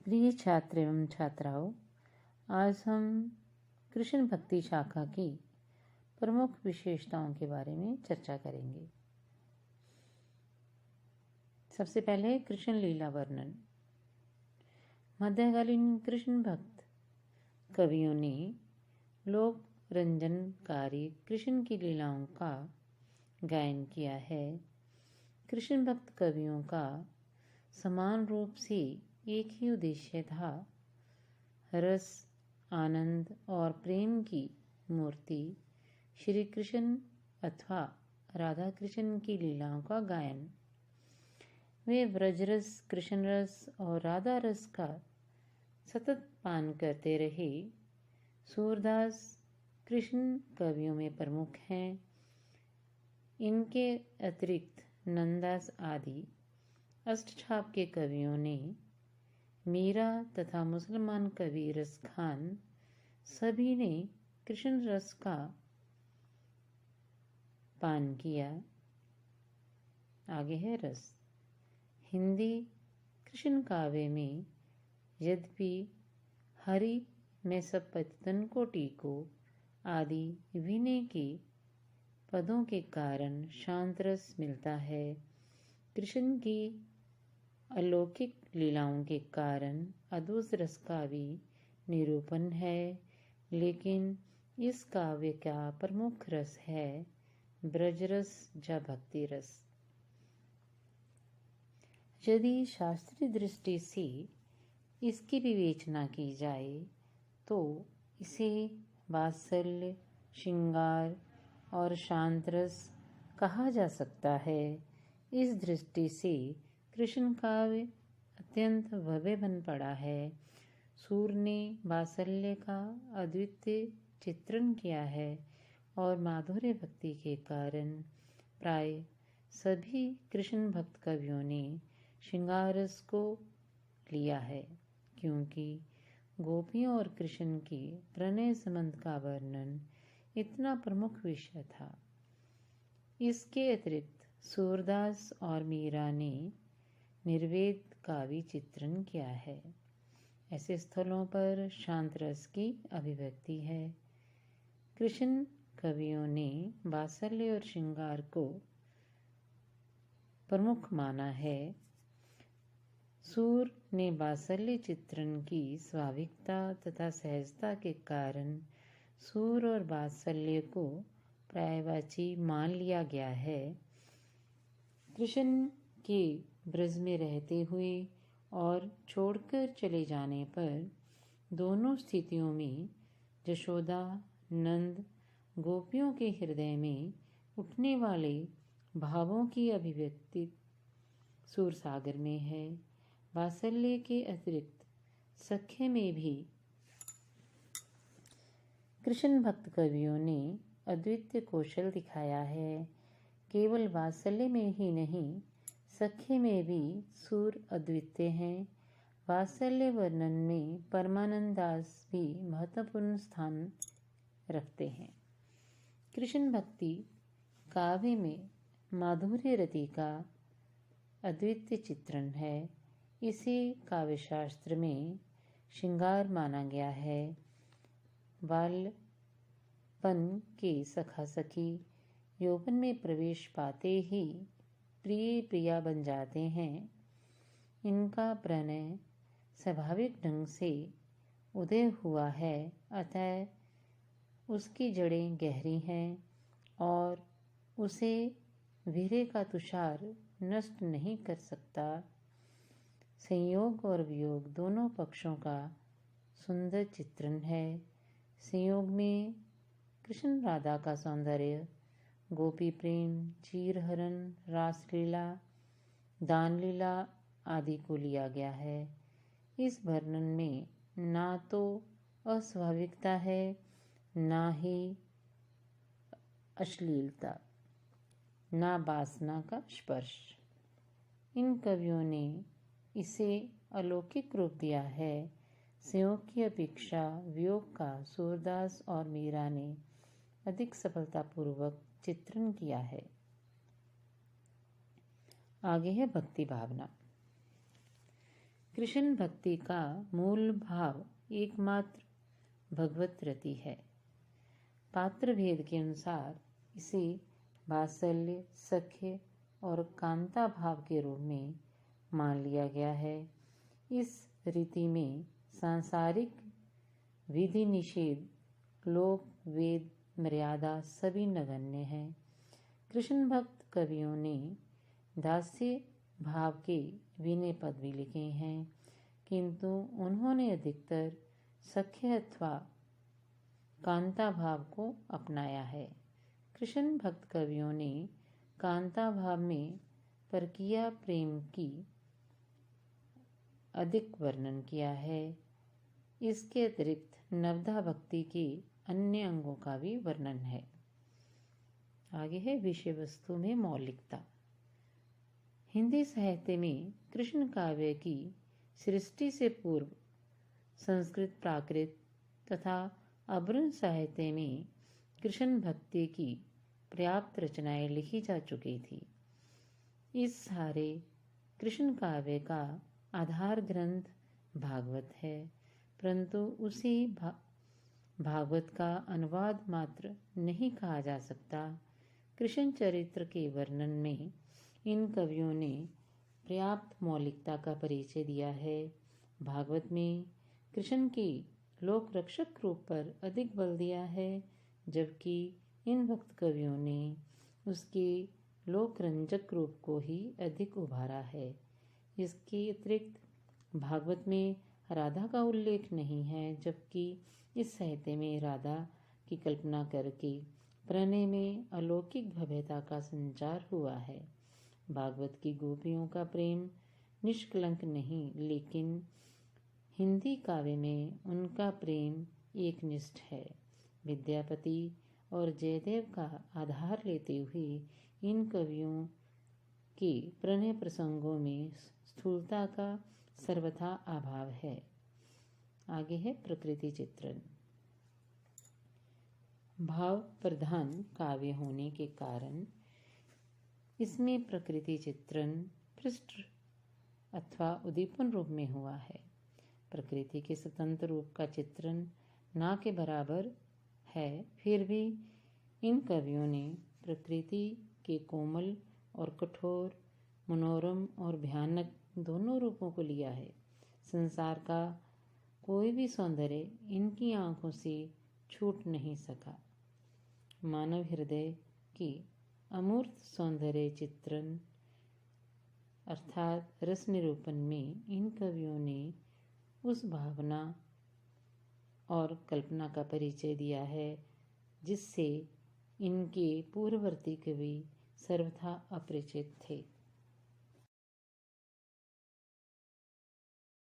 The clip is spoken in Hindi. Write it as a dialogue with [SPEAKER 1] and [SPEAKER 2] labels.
[SPEAKER 1] प्रिय छात्र एवं छात्राओं, आज हम कृष्ण भक्ति शाखा की प्रमुख विशेषताओं के बारे में चर्चा करेंगे। सबसे पहले कृष्ण लीला वर्णन। मध्यकालीन कृष्ण भक्त कवियों ने लोक रंजनकारी कृष्ण की लीलाओं का गायन किया है। कृष्ण भक्त कवियों का समान रूप से एक ही उद्देश्य था, रस, आनंद और प्रेम की मूर्ति श्री कृष्ण अथवा राधा कृष्ण की लीलाओं का गायन। वे व्रजरस, कृष्ण रस और राधा रस का सतत पान करते रहे। सूरदास कृष्ण कवियों में प्रमुख हैं। इनके अतिरिक्त नंदास आदि अष्टछाप के कवियों ने, मीरा तथा मुसलमान कवि रस खान, सभी ने कृष्ण रस का पान किया। आगे है रस। हिंदी कृष्ण काव्य में यद्यपि हरि में सब पतितन को टीको आदि विनय के पदों के कारण शांत रस मिलता है, कृष्ण की अलौकिक लीलाओं के कारण अद्भुत रस का भी निरूपण है। लेकिन इस काव्य का प्रमुख रस है ब्रज रस या भक्ति रस। यदि शास्त्रीय दृष्टि से इसकी विवेचना की जाए तो इसे वात्सल्य, श्रृंगार और शांत रस कहा जा सकता है। इस दृष्टि से कृष्ण काव्य अत्यंत भव्य बन पड़ा है। सूर ने वात्सल्य का अद्वितीय चित्रण किया है और माधुर्य भक्ति के कारण प्राय सभी कृष्ण भक्त कवियों ने श्रृंगार रस को लिया है, क्योंकि गोपियों और कृष्ण के प्रणय संबंध का वर्णन इतना प्रमुख विषय था। इसके अतिरिक्त सूरदास और मीरा ने निर्वेद का भी चित्रण किया है। ऐसे स्थलों पर शांत रस की अभिव्यक्ति है। कृष्ण कवियों ने वात्सल्य और श्रृंगार को प्रमुख माना है। सूर ने वात्सल्य चित्रण की स्वाभाविकता तथा सहजता के कारण सूर और वात्सल्य को पर्यायवाची मान लिया गया है। कृष्ण के ब्रज में रहते हुए और छोड़कर चले जाने पर दोनों स्थितियों में यशोदा, नंद, गोपियों के हृदय में उठने वाले भावों की अभिव्यक्ति सूरसागर में है। वात्सल्य के अतिरिक्त सख्य में भी कृष्ण भक्त कवियों ने अद्वितीय कौशल दिखाया है। केवल वात्सल्य में ही नहीं, सख्य में भी सूर अद्वितीय हैं। वात्सल्य वर्णन में परमानंद दास भी महत्वपूर्ण स्थान रखते हैं। कृष्ण भक्ति काव्य में माधुर्य रति का अद्वितीय चित्रण है। इसे काव्यशास्त्र में श्रृंगार माना गया है। बालपन के सखा सखी यौवन में प्रवेश पाते ही प्रिय प्रिया बन जाते हैं। इनका प्रणय स्वाभाविक ढंग से उदय हुआ है, अतः उसकी जड़ें गहरी हैं और उसे वीर्य का तुषार नष्ट नहीं कर सकता। संयोग और वियोग दोनों पक्षों का सुंदर चित्रण है। संयोग में कृष्ण राधा का सौंदर्य, गोपी प्रेम, चीरहरण, रासलीला, दानलीला आदि को लिया गया है। इस वर्णन में ना तो अस्वाभाविकता है, ना ही अश्लीलता, ना वासना का स्पर्श। इन कवियों ने इसे अलौकिक रूप दिया है। संयोग की अपेक्षा वियोग का सूरदास और मीरा ने अधिक सफलतापूर्वक चित्रण किया है। आगे है भक्ति भावना। कृष्ण भक्ति का मूल भाव एकमात्र भगवत रति है। पात्र भेद के अनुसार इसे वात्सल्य, सख्य और कांता भाव के रूप में मान लिया गया है। इस रीति में सांसारिक विधि निषेध, लोक, वेद, मर्यादा सभी नगण्य है। कृष्ण भक्त कवियों ने दास्य भाव के विनय पद भी लिखे हैं, किंतु उन्होंने अधिकतर सख्य अथवा कांता भाव को अपनाया है। कृष्ण भक्त कवियों ने कांता भाव में परकीय प्रेम की अधिक वर्णन किया है। इसके अतिरिक्त नवधा भक्ति के अन्य अंगों का भी वर्णन है। आगे है विषय वस्तु में मौलिकता। हिंदी साहित्य में कृष्ण काव्य की सृष्टि से पूर्व संस्कृत, प्राकृत तथा अभ्रंश साहित्य में कृष्ण भक्ति की पर्याप्त रचनाएं लिखी जा चुकी थी। इस सारे कृष्ण काव्य का आधार ग्रंथ भागवत है, परंतु उसी भागवत का अनुवाद मात्र नहीं कहा जा सकता। कृष्ण चरित्र के वर्णन में इन कवियों ने पर्याप्त मौलिकता का परिचय दिया है। भागवत में कृष्ण के लोक रक्षक रूप पर अधिक बल दिया है, जबकि इन भक्त कवियों ने उसके लोक रंजक रूप को ही अधिक उभारा है। इसके अतिरिक्त भागवत में राधा का उल्लेख नहीं है, जबकि इस साहित्य में राधा की कल्पना करके प्रणय में अलौकिक भव्यता का संचार हुआ है। भागवत की गोपियों का प्रेम निष्कलंक नहीं, लेकिन हिंदी काव्य में उनका प्रेम एकनिष्ठ है। विद्यापति और जयदेव का आधार लेते हुए इन कवियों के प्रणय प्रसंगों में स्थूलता का सर्वथा अभाव है। आगे है प्रकृति चित्रण। भाव प्रधान काव्य होने के कारण इसमें प्रकृति चित्रण पृष्ठ अथवा उद्दीपन रूप में हुआ है। प्रकृति के स्वतंत्र रूप का चित्रण ना के बराबर है, फिर भी इन कवियों ने प्रकृति के कोमल और कठोर, मनोरम और भयानक दोनों रूपों को लिया है। संसार का कोई भी सौंदर्य इनकी आंखों से छूट नहीं सका। मानव हृदय की अमूर्त सौंदर्य चित्रण अर्थात रस निरूपण में इन कवियों ने उस भावना और कल्पना का परिचय दिया है जिससे इनके पूर्ववर्ती कवि सर्वथा अपरिचित थे।